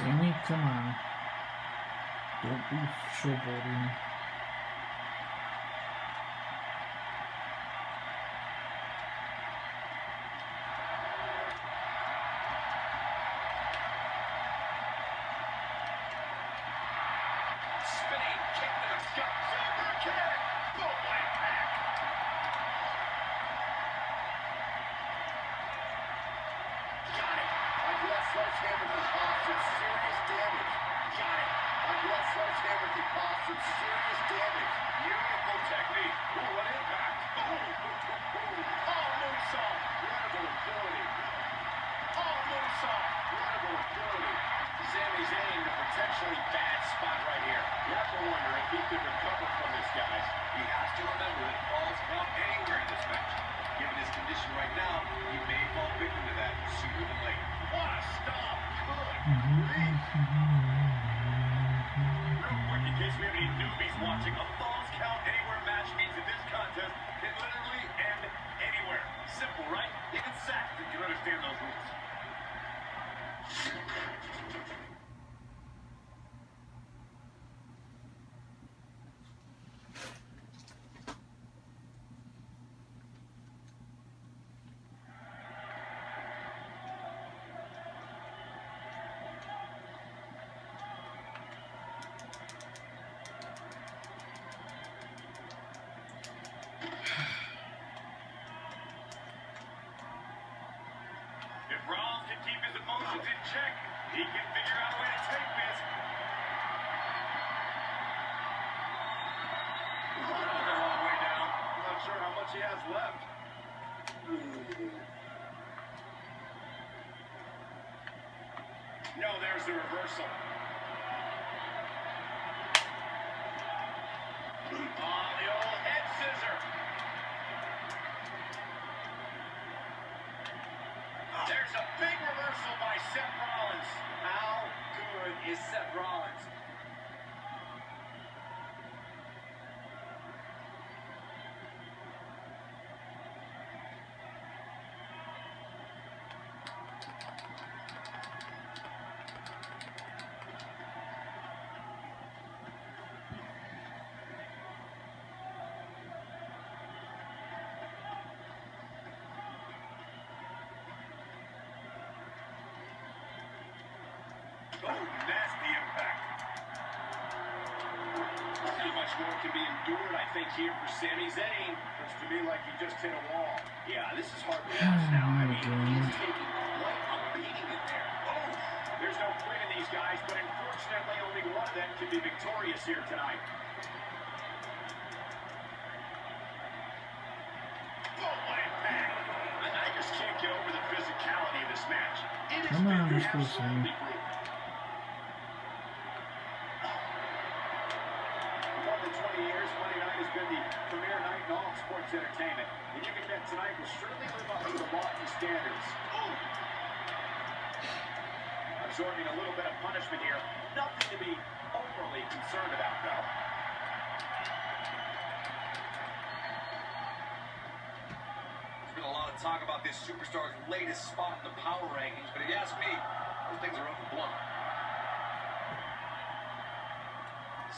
Sammy, come on. Don't be showboating. Spinning kick to the gut. Super kick. Boom, impact. Got it. A left sledgehammer can cause some serious damage. Got it. A left sledgehammer can cause some serious damage. Beautiful technique. Ooh, what impact. Oh, moonsault. Incredible ability. Oh, moonsault. Incredible ability. Sami Zayn in a potentially bad spot right here. You have to wonder if he could recover from this, guys. He has to remember that falls count anywhere in this match. Given his condition right now, he may fall victim to that sooner than later. What a stop! Good grief! Real quick, in case we have any newbies watching, a falls count anywhere match means that this contest can literally end anywhere. Simple, right? Even Saxton can understand those rules. If Rollins can keep his emotions in check, he can figure out a way to take this. All the long way down. I'm not sure how much he has left. No, there's the reversal. Oh, the old head scissor. There's a big reversal by Seth Rollins. How good is Seth Rollins? Oh, nasty impact. Not much more can be endured, I think, here for Sami Zayn. Looks to me like he just hit a wall. Yeah, this is hard to watch now. I mean, he's taking quite a beating in there. Oh, there's no quit in these guys, but unfortunately, only one of them can be victorious here tonight. Oh, what impact. I just can't get over the physicality of this match. It has Come on, been let's go, Sammy. absolutely brutal. For more than 20 years, Monday night has been the premier night in all sports entertainment. And you can bet tonight will surely live up to the lofty standards. Ooh. Absorbing a little bit of punishment here. Nothing to be overly concerned about, though. There's been a lot of talk about this superstar's latest spot in the power rankings, but if you ask me, those things are overblown.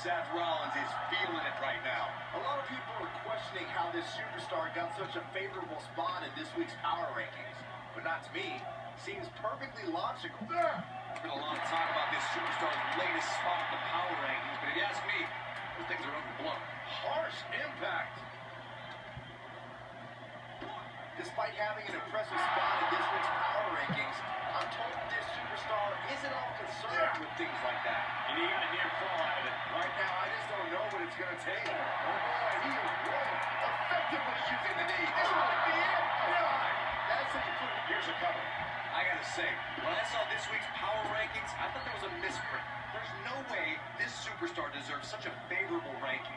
Seth Rollins is feeling it right now. A lot of people are questioning how this superstar got such a favorable spot in this week's power rankings. But not to me. Seems perfectly logical. There's been a lot of talk about this superstar's latest spot in the power rankings, but if you ask me, those things are overblown. Harsh impact. Despite having an impressive spot in this week's power rankings, I'm told this superstar isn't all concerned with things like that. And he got a near fall out of it. Right now, I just don't know what it's going to take. Oh boy, he is rolling, effectively using the knee. This might be it. God, that's how you put it. Here's a cover. I gotta say, when I saw this week's power rankings, I thought there was a misprint. There's no way this superstar deserves such a favorable ranking.